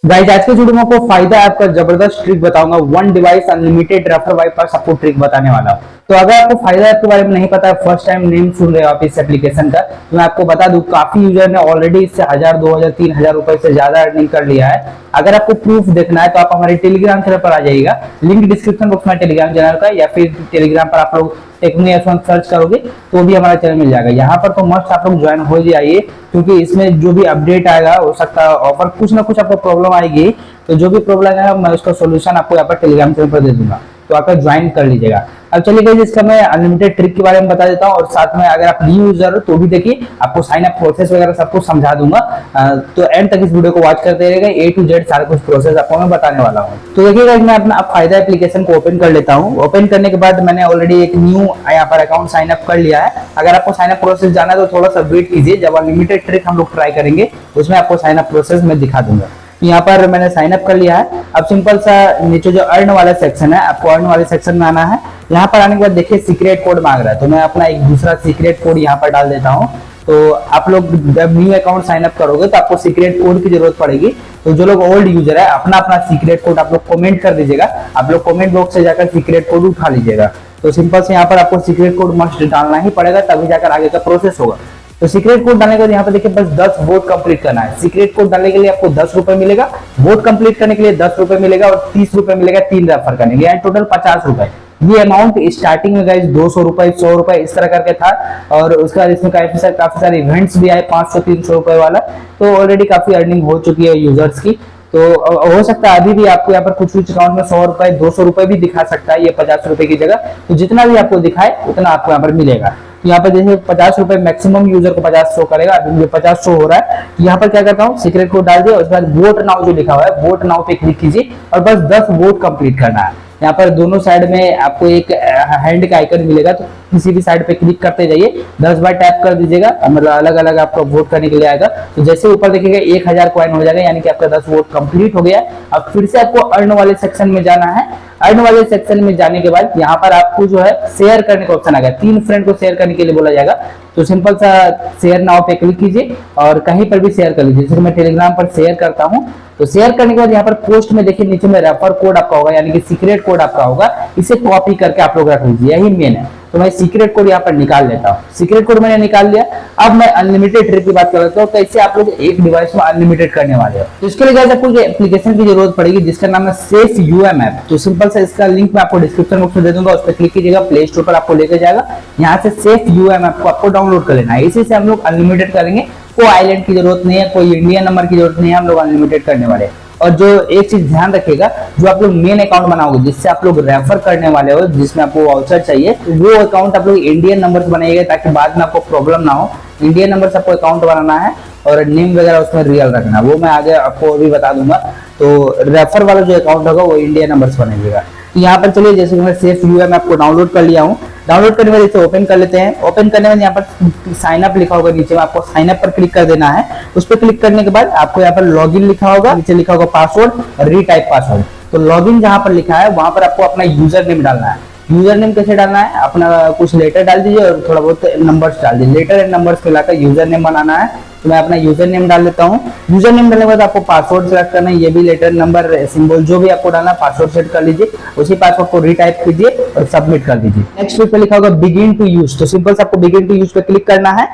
Guys आज के video में आपको फायदा ऐप का जबरदस्त ट्रिक बताऊंगा। One device unlimited refer viper आपको ट्रिक बताने वाला हूं। तो अगर आपको फायदा ऐप के बारे में नहीं पता है, फर्स्ट टाइम नेम सुन रहे हो आप इस एप्लीकेशन का, तो मैं आपको बता दूं काफी यूजर ने ऑलरेडी इससे 1000 2000 3000 रुपए से ज्यादा अर्निंग कर लिया है। अगर आपको प्रूफ देखना है तो आप हमारे टेलीग्राम चैनल पर आ जाइएगा, लिंक डिस्क्रिप्शन बॉक्स में टेलीग्राम चैनल का, या फिर टेलीग्राम पर आप लोग टेक्नो एस1 सर्च करोगे तो भी हमारा चैनल मिल जाएगा। यहाँ पर तो मस्ट आप लोग ज्वाइन हो जाइए, क्योंकि इसमें जो भी अपडेट आएगा हो सकता है ऑफर कुछ ना कुछ आपको प्रॉब्लम आएगी, तो जो भी प्रॉब्लम आएगा मैं उसका सोल्यूशन आपको यहाँ पर टेलीग्राम चैनल पर दे दूंगा, तो आकर ज्वाइन कर लीजिएगा। अब चलिए गाइस इसका मैं अनलिमिटेड ट्रिक के बारे में बता देता हूँ, और साथ में अगर आप न्यू यूजर हो तो भी देखिए आपको साइन अप प्रोसेस वगैरह सब कुछ समझा दूंगा। तो एंड तक इस वीडियो को वॉच करते रहिएगा, ए टू जेड सारा कुछ प्रोसेस आपको मैं बताने वाला हूँ। तो देखिए गाइस मैं अपना फायदा एप्लीकेशन को ओपन कर लेता हूँ। ओपन करने के बाद मैंने ऑलरेडी एक न्यू यहाँ पर अकाउंट साइन अप कर लिया है। अगर आपको साइन अप प्रोसेस जाना है तो थोड़ा सा वेट कीजिए, जब अनलिमिटेड ट्रिक हम लोग ट्राई करेंगे उसमें आपको साइन अप प्रोसेस में दिखा दूंगा। यहाँ पर मैंने साइन अप कर लिया है। अब सिंपल सा नीचे जो अर्न वाला सेक्शन है, आपको अर्न वाले सेक्शन में आना है। यहाँ पर आने के बाद देखिए सीक्रेट कोड मांग रहा है, तो मैं अपना एक दूसरा सीक्रेट कोड यहाँ पर डाल देता हूँ। तो आप लोग जब न्यू अकाउंट साइन अप करोगे तो आपको सीक्रेट कोड की जरूरत पड़ेगी। तो जो लोग ओल्ड यूजर है अपना अपना सीक्रेट कोड आप लोग कमेंट कर दीजिएगा, आप लोग कमेंट बॉक्स से जाकर सीक्रेट कोड उठा लीजिएगा। तो सिंपल से यहाँ पर आपको सीक्रेट कोड मस्ट डालना ही पड़ेगा, तभी जाकर आगे का प्रोसेस होगा। तो सीक्रेट कोड डालने के बाद यहाँ पर देखिए बस 10 वोट कंप्लीट करना है। सीक्रेट कोड डालने के लिए आपको 10 रुपए मिलेगा, वोट कंप्लीट करने के लिए 10 रुपए मिलेगा, और 30 रुपए मिलेगा 3 रेफर करने के लिए, टोटल 50 रुपए। ये अमाउंट स्टार्टिंग में गाइस 200 रुपए 100 रुपए इस तरह करके था, और उसके बाद इसमें काफी सारे इवेंट्स भी आए 500 300 रुपए वाला। तो ऑलरेडी काफी अर्निंग हो चुकी है यूजर्स की। तो हो सकता है अभी भी आपको यहाँ पर कुछ अकाउंट में 100 रुपए 200 रुपए भी दिखा सकता है, ये 50 रुपए की जगह। तो जितना भी आपको दिखाए उतना आपको यहाँ पर मिलेगा। यहाँ पर जैसे 50 रुपए मैक्सिमम यूजर को 50 शो करेगा, अभी ये 50 शो हो रहा है। यहाँ पर क्या करता हूँ, सीक्रेट कोड डाल दिया, उसके बाद वोट नाउ जो लिखा हुआ है वोट नाउ पे क्लिक कीजिए, और बस 10 वोट कंप्लीट करना है। यहाँ पर दोनों साइड में आपको एक हैंड का आइकन मिलेगा, तो किसी भी साइड पे क्लिक करते जाइए, 10 बार टैप कर दीजिएगा, मतलब अलग अलग आपको वोट करने के लिए आएगा। तो जैसे ऊपर देखिएगा 1000 कॉइन हो जाएगा, यानी कि आपका 10 वोट कंप्लीट हो गया। अब फिर से आपको अर्न वाले सेक्शन में जाना है। अर्न वाले सेक्शन में जाने के बाद यहाँ पर आपको जो है शेयर करने का ऑप्शन आ गया, 3 फ्रेंड को शेयर करने के लिए बोला जाएगा। तो सिंपल सा शेयर नाउ पे क्लिक कीजिए और कहीं पर भी शेयर कर लीजिए। जैसे मैं टेलीग्राम पर शेयर करता हूँ, तो शेयर करने के बाद यहाँ पर पोस्ट में देखिए नीचे में रेफर कोड आपका होगा, यानी कि सीक्रेट कोड आपका होगा, इसे कॉपी करके आप लोग रख लीजिए, यही मेन है। तो मैं सीक्रेट कोड यहाँ पर निकाल लेता हूँ। सीक्रेट कोड मैंने निकाल लिया। अब मैं अनलिमिटेड ट्रिक की बात कर लेता हूँ, कैसे आप लोग एक डिवाइस में अनलिमिटेड करने वाले हो। तो इसके लिए गाइस आपको एप्लीकेशन की जरूरत पड़ेगी जिसका नाम है सेफ यूएम ऐप। तो सिंपल से इसका लिंक मैं आपको डिस्क्रिप्शन बॉक्स में दे दूंगा, उस पर क्लिक कीजिएगा, प्ले स्टोर पर आपको लेकर जाएगा। यहाँ से सेफ यूएम ऐप को आपको डाउनलोड कर लेना है। इसी से हम लोग अनलिमिटेड करेंगे, कोई आइलैंड की जरूरत नहीं है, कोई इंडियन नंबर की जरूरत नहीं है, हम लोग अनलिमिटेड करने वाले हैं। और जो एक चीज ध्यान रखिएगा, जो आप लोग मेन अकाउंट बनाओगे जिससे आप लोग रेफर करने वाले हो, जिसमें आपको वाउचर चाहिए, वो अकाउंट आप लोग इंडियन नंबर से बनाइएगा, ताकि बाद में आपको प्रॉब्लम ना हो। इंडियन नंबर से आपको अकाउंट बनाना है, और नेम वगैरह उसमें रियल रखना, वो मैं आगे आपको अभी बता दूंगा। तो रेफर वाला जो अकाउंट होगा वो इंडियन नंबर से बनाइएगा। यहाँ पर चलिए, जैसे मैं सेफ यूएम आपको डाउनलोड कर लिया हूँ। डाउनलोड करने के बाद इसे ओपन कर लेते हैं। ओपन करने में यहाँ पर साइन अप लिखा होगा, नीचे में आपको साइन अप पर क्लिक कर देना है। उस पर क्लिक करने के बाद आपको यहाँ पर लॉगिन लिखा होगा, नीचे लिखा होगा पासवर्ड, रीटाइप पासवर्ड। तो लॉगिन जहां पर लिखा है वहां पर आपको अपना यूजर नेम डालना है। यूजर नेम कैसे डालना है, अपना कुछ लेटर डाल दीजिए और थोड़ा बहुत नंबर्स डाल दीजिए, लेटर एंड नंबर्स मिलाकर यूजर नेम बनाना है। तो मैं अपना यूजर नेम डाल लेता हूँ। यूजर नेम डालने के बाद आपको पासवर्ड सेलेक्ट करना है, ये भी लेटर नंबर सिंबल जो भी आपको डालना है पासवर्ड सेट कर लीजिए। उसी पासवर्ड को रीटाइप कीजिए और सबमिट कर दीजिए। नेक्स्ट पे लिखा होगा बिगिन टू यूज, तो सिंपल से आपको बिगिन टू यूज पे क्लिक करना है,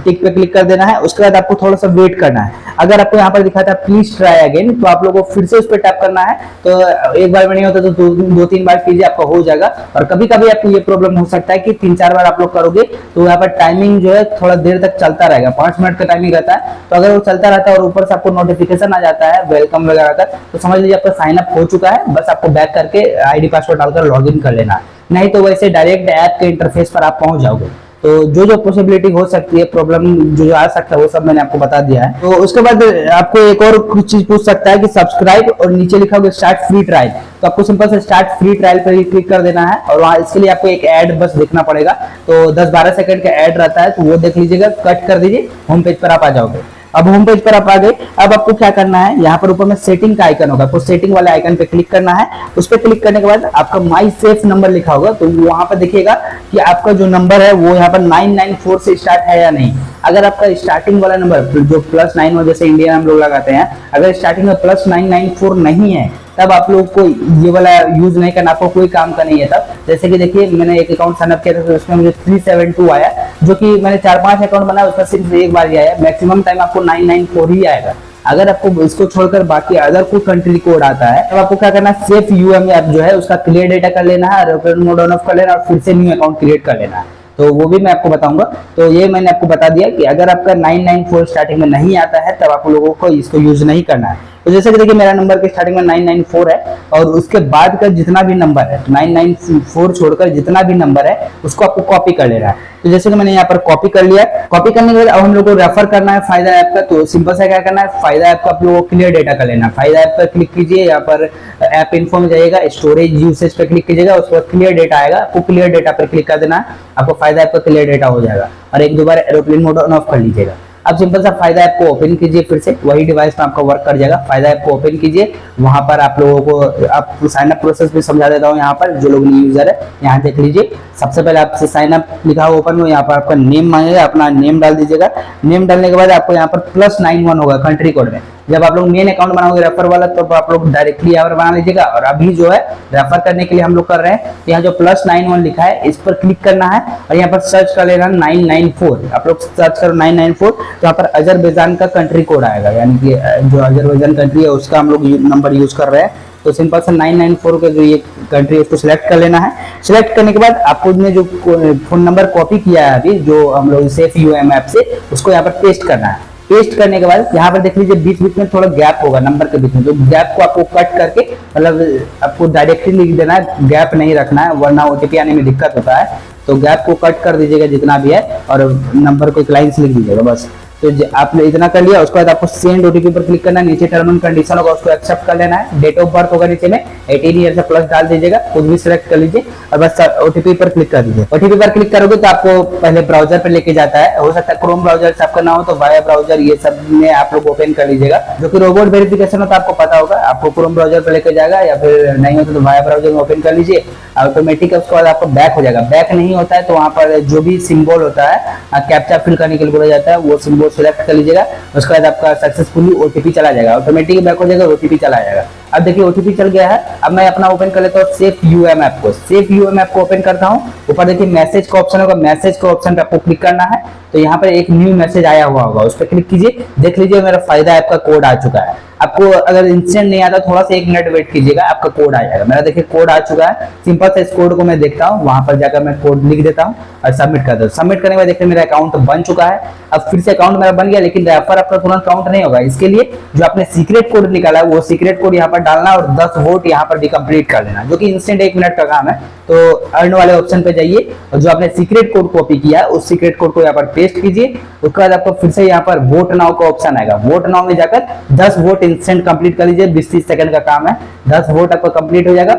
टिक पे क्लिक कर देना है। उसके बाद आपको थोड़ा सा वेट करना है। अगर आपको यहाँ पर दिखा था प्लीज ट्राई अगेन, तो आप लोगों को फिर से उस पर टैप करना है। तो एक बार में नहीं होता तो 2-3 बार कीजिए, आपका हो जाएगा। और कभी कभी आपको ये प्रॉब्लम हो सकता है कि 3-4 बार आप लोग करोगे तो यहाँ पर टाइमिंग जो है थोड़ा देर तक चलता रहेगा, 5 मिनट का टाइमिंग रहता है। तो अगर वो चलता रहता है और ऊपर से आपको नोटिफिकेशन आ जाता है वेलकम वगैरह का, तो समझ लीजिए आपका साइन अप हो चुका है। बस आपको बैक करके आईडी पासवर्ड डालकर लॉगिन कर लेना है, नहीं तो वैसे डायरेक्ट ऐप के इंटरफेस पर आप पहुंच जाओगे। तो जो जो पॉसिबिलिटी हो सकती है, प्रॉब्लम जो आ सकता है, वो सब मैंने आपको बता दिया है। तो उसके बाद आपको एक और कुछ चीज पूछ सकता है कि सब्सक्राइब, और नीचे लिखा होगा स्टार्ट फ्री ट्रायल। तो आपको सिंपल से स्टार्ट फ्री ट्रायल पर ही क्लिक कर देना है, और वहां इसके लिए आपको एक ऐड बस देखना पड़ेगा। तो 10-12 सेकंड का ऐड रहता है, तो वो देख लीजिएगा, कट कर दीजिए, होम पेज पर आप आ जाओगे। अब होम पेज पर आप आ गए। अब आपको क्या करना है, यहाँ पर ऊपर में सेटिंग का आइकन होगा, तो सेटिंग वाले आइकन पे क्लिक करना है। उस पर क्लिक करने के बाद आपका माई सेफ नंबर लिखा होगा, तो वहां पर देखिएगा कि आपका जो नंबर है वो यहाँ पर 994 से स्टार्ट है या नहीं। अगर आपका स्टार्टिंग वाला नंबर जो +9 जैसे इंडिया हम लोग लगाते हैं, अगर स्टार्टिंग में +994 नहीं है तब आप लोग को ये वाला यूज नहीं करना, आपको कोई काम का नहीं है तब। जैसे कि देखिए मैंने एक अकाउंट साइनअप किया था, तो उसमें मुझे 372 आया, जो कि मैंने 4-5 अकाउंट बनाया, उसमें सिर्फ एक बार ही आया। मैक्सिमम टाइम आपको 994 ही आएगा। अगर आपको इसको छोड़कर बाकी अदर कोई कंट्री कोड आता है, तब आपको क्या करना है, सेफ यूएम ऐप जो है उसका क्लियर डेटा कर लेना है, एरोप्लेन मोड ऑन ऑफ कर लेना और फिर से न्यू अकाउंट क्रिएट कर लेना है। तो वो भी मैं आपको बताऊंगा। तो ये मैंने आपको बता दिया कि अगर आपका 994 स्टार्टिंग में नहीं आता है तब आप लोगों को इसको यूज नहीं करना है। तो जैसे कि देखिए मेरा नंबर के स्टार्टिंग में 994 है और उसके बाद का जितना भी नंबर है 994 छोड़कर जितना भी नंबर है उसको आपको कॉपी कर लेना है। तो जैसे कि मैंने यहाँ पर कॉपी कर लिया। कॉपी करने के बाद अब हम लोग को रेफर करना है फायदा ऐप का। तो सिंपल सा क्या करना है, फायदा ऐप का आप लोगों को क्लियर डेटा कर लेना है। फायदा ऐप पर क्लिक कीजिए, यहाँ पर ऐप इन्फो में जाइएगा, स्टोरेज यूसेज पे क्लिक कीजिएगा, उसके बाद क्लियर डेटा आएगा, आपको क्लियर डेटा पर क्लिक कर देना है, आपको फायदा ऐप का क्लियर डेटा हो जाएगा और एक दो बार एरोप्लेन मोड ऑन ऑफ कर लीजिएगा। अब सिंपल सा फायदा ऐप को ओपन कीजिए, फिर से वही डिवाइस में आपका वर्क कर जाएगा। फायदा ऐप को ओपन कीजिए, वहां पर आप लोगों को आप साइन अप प्रोसेस भी समझा देता हूँ। यहाँ पर जो लोग न्यू यूजर है यहाँ देख लीजिए, सबसे पहले आपसे साइन अप लिखा हुआ ओपन में, यहाँ पर आपका नेम मांगेगा, अपना नेम डाल दीजिएगा। नेम डालने के बाद आपको यहाँ पर +91 होगा कंट्री कोड में। जब आप लोग मेन अकाउंट बनाओगे रेफर वाला तो आप लोग डायरेक्टली यहाँ पर बना लीजिएगा। और अभी जो है रेफर करने के लिए हम लोग कर रहे हैं, यहाँ जो +91 लिखा है इस पर क्लिक करना है और यहाँ पर सर्च कर लेना 994। आप लोग सर्च करो 994, तो यहाँ पर अजरबैजान का कंट्री कोड आएगा, यानी कि जो अजरबैजान कंट्री है उसका हम लोग नंबर यूज कर रहे हैं। तो सिंपल से 994 का जो ये कंट्री है उसको सिलेक्ट कर लेना है। सिलेक्ट करने के बाद आपको ने जो फोन नंबर कॉपी किया है अभी जो हम लोग सेफ यूएम ऐप से, उसको यहाँ पर पेस्ट करना है। पेस्ट करने के बाद यहाँ पर देख लीजिए बीच बीच में थोड़ा गैप होगा नंबर के बीच में, तो गैप को आपको कट करके मतलब आपको डायरेक्टली लिख देना है, गैप नहीं रखना है वरना ओटीपी आने में दिक्कत होता है। तो गैप को कट कर दीजिएगा जितना भी है और नंबर को एक लाइन से लिख दीजिएगा बस। तो आपने इतना कर लिया, उसके बाद आपको सेंड ओटीपी पर क्लिक करना है, नीचे टर्म एंड कंडीशन होगा उसको एक्सेप्ट कर लेना है। डेट ऑफ बर्थ होगा नीचे में 18 ईयर से प्लस डाल दीजिएगा, खुद भी सिलेक्ट कर लीजिए और बस ओटीपी पर क्लिक कर दीजिए। ओटीपी पर क्लिक करोगे तो आपको पहले ब्राउजर पर लेके जाता है, हो सकता है क्रोम ब्राउजर से आपका ना हो तो वाया ब्राउजर ये सब में आप लोग ओपन कर लीजिएगा। जो कि रोबोट वेरिफिकेशन होता है आपको पता होगा, आपको क्रोम ब्राउजर पर लेके जाएगा या फिर नहीं होता तो वाया ब्राउजर में ओपन कर लीजिए, ऑटोमेटिक उसके बाद आपको बैक हो जाएगा। बैक नहीं होता है तो वहां पर जो भी सिंबल होता है कैप्चा फिल करने के लिए बोला जाता है वो सिंबल सिलेक्ट कर लीजिएगा, उसके बाद आपका सक्सेसफुली ओटीपी चला जाएगा, ऑटोमेटिक बैक हो जाएगा, ओटीपी चला जाएगा। अब देखिए ओटीपी चल गया है। अब मैं अपना ओपन कर लेता हूँ सेफ यूएम ऐप को। सेफ यूएम ऐप को ओपन करता हूँ, ऊपर देखिए मैसेज का ऑप्शन होगा, मैसेज का ऑप्शन पे आपको क्लिक करना है। तो यहाँ पर एक न्यू मैसेज आया हुआ होगा, उस पर क्लिक कीजिए, देख लीजिए मेरा फायदा ऐप का कोड आ चुका है। आपको अगर इंस्टेंट नहीं आता थोड़ा सा 1 मिनट वेट कीजिएगा, आपका कोड आ जाएगा। मेरा देखिए कोड आ चुका है। सिंपल से इस कोड को मैं देखता हूँ, वहां पर जाकर मैं कोड लिख देता हूँ और सबमिट कर देता हूँ। सबमिट करने के बाद देखिए मेरा अकाउंट बन चुका है। अब फिर से अकाउंट मेरा बन गया, लेकिन रेफर आपका तुरंत काउंट नहीं होगा। इसके लिए जो आपने सीक्रेट कोड निकाला है वो सीक्रेट कोड यहाँ पर डालना और 10 वोट यहाँ पर कंप्लीट कर लेना, जो कि इंस्टेंट 1 मिनट का काम है। तो अर्न वाले ऑप्शन पे जाइए और जो आपने सीक्रेट कोड कॉपी किया है उस सीक्रेट कोड को यहाँ पर पेस्ट कीजिए। उसके बाद आपको फिर से यहाँ पर वोट नाउ का ऑप्शन आएगा, वोट नाउ में जाकर 10 वोट इंस्टेंट कंप्लीट कर लीजिए। 20-30 सेकंड का काम है, 10 वोट आपका कंप्लीट हो जाएगा।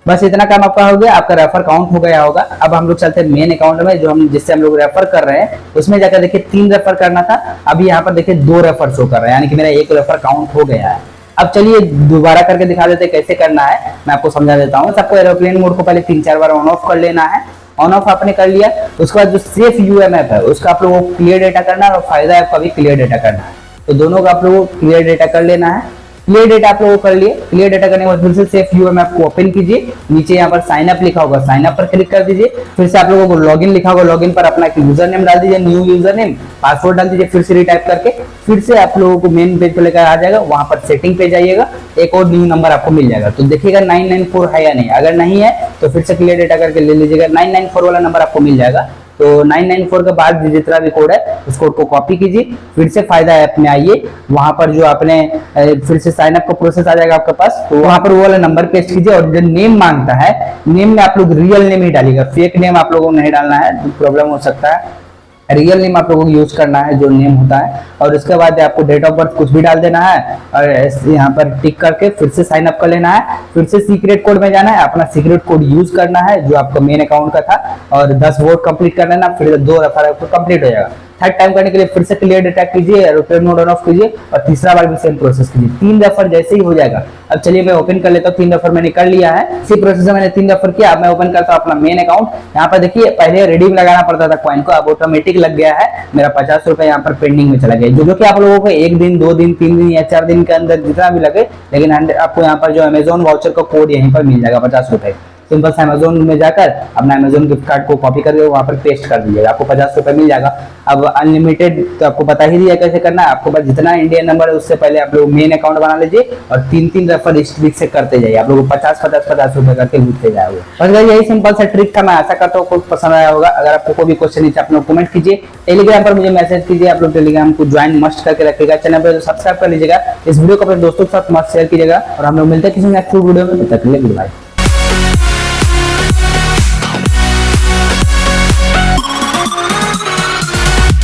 बस इतना काम आपका हो गया, आपका रेफर काउंट हो गया होगा। अब हम लोग चलते हैं मेन अकाउंट में, जो हम जिससे हम लोग रेफर कर रहे हैं उसमें जाकर देखिए 3 रेफर करना था, अभी यहाँ पर देखिए 2 रेफर शो कर रहा है, यानी कि मेरा 1 रेफर काउंट हो गया है। अब चलिए दोबारा करके दिखा देते हैं कैसे करना है, मैं आपको समझा देता हूँ। सबको एरोप्लेन मोड को पहले 3-4 बार ऑन ऑफ कर लेना है। ऑन ऑफ आपने कर लिया, उसके बाद जो सेफ यूएम ऐप है उसका आप लोगों को क्लियर डेटा करना है और फायदा ऐप का भी क्लियर डेटा करना है। तो दोनों का आप लोगों को क्लियर डेटा कर लेना है। क्लियर डेटा आप लोगों को कर लिए। क्लियर डेटा करने के बाद फिर से सेफ यूएम ऐप को ओपन कीजिए, नीचे यहाँ पर साइन अप लिखा होगा, साइन अप पर क्लिक कर दीजिए। फिर से आप लोगों को लॉगिन लिखा होगा, लॉगिन पर अपना यूजर नेम डाल दीजिए, न्यू यूजर नेम, पासवर्ड डाल दीजिए, फिर से रिटाइप करके फिर से आप लोगों को मेन पेज पे लेकर आ जाएगा। वहां पर सेटिंग पे जाइएगा, एक और न्यू नंबर आपको मिल जाएगा। तो देखिएगा 994 है या नहीं, अगर नहीं है तो फिर से क्लियर डेटा करके ले लीजिएगा, 994 वाला नंबर आपको मिल जाएगा। तो 994 के बाद जितना भी कोड है उस कोड को कॉपी कीजिए, फिर से फायदा ऐप में आइए, वहां पर जो आपने फिर से साइन अप का प्रोसेस आ जाएगा आपके पास। तो वहां पर वो वाला नंबर पेस्ट कीजिए और जो नेम मांगता है, नेम में आप लोग रियल नेम ही डालिएगा, फेक नेम आप लोगों को नहीं डालना है, प्रॉब्लम हो सकता है। रियल नेम आप लोगों को यूज करना है जो नेम होता है। और उसके बाद आपको डेट ऑफ बर्थ कुछ भी डाल देना है और यहाँ पर टिक करके फिर से साइन अप कर लेना है। फिर से सीक्रेट कोड में जाना है, अपना सीक्रेट कोड यूज करना है जो आपका मेन अकाउंट का था और 10 वोट कंप्लीट कर लेना, फिर 2 रेफर आपको कंप्लीट हो जाएगा। थर्ड टाइम करने के लिए फिर से क्लियर डेटा कीजिए, एरोप्लेन मोड ऑन ऑफ कीजिए और तीसरा बार भी सेम प्रोसेस कीजिए। 3 रेफर जैसे ही हो जाएगा। अब चलिए मैं ओपन कर लेता हूँ। 3 रेफर मैंने कर लिया है, इसी प्रोसेस से मैंने 3 रेफर किया। अब मैं ओपन करता हूँ अपना मेन अकाउंट। यहाँ पर देखिए पहले रिडीम लगाना पड़ता था कॉइन को, अब ऑटोमेटिक लग गया है। मेरा 50 रुपए यहाँ पर पेंडिंग में चला गया, जो कि आप लोगों को 1 दिन 2 दिन 3 दिन या 4 दिन के अंदर जितना भी लगे, लेकिन आपको यहाँ पर जो अमेजोन वाउचर का कोड यहीं पर मिल जाएगा 50 रुपए। सिंपल से अमेजोन में जाकर अपना अमेजोन गिफ्ट कार्ड को कॉपी कर वहां पर पेस्ट कर दीजिएगा, आपको 50 रुपए मिल जाएगा। अब अनलिमिटेड तो आपको पता ही दिया कैसे करना है। आपको बस जितना इंडियन नंबर है उससे पहले आप लोग मेन अकाउंट बना लीजिए और 3 रेफर इस ट्रिक से करते जाइए। आप लोग 50 रुपए करके घूमते जाओगे। बस यही सिंपल सा ट्रिक था। मैं आशा करता हूँ कुछ पसंद आया होगा। अगर आपको कोई भी क्वेश्चन नीचे आप लोग कमेंट कीजिए, टेलीग्राम पर मुझे मैसेज कीजिए। आप लोग टेलीग्राम को ज्वाइन मस्ट करके रखिएगा, चैनल पर सब्सक्राइब कर लीजिएगा, इस वीडियो को अपने दोस्तों के साथ मस्त शेयर कीजिएगा और हम लोग मिलते हैं किसी नेक्स्ट वीडियो में। तब तक के लिए गुड बाय।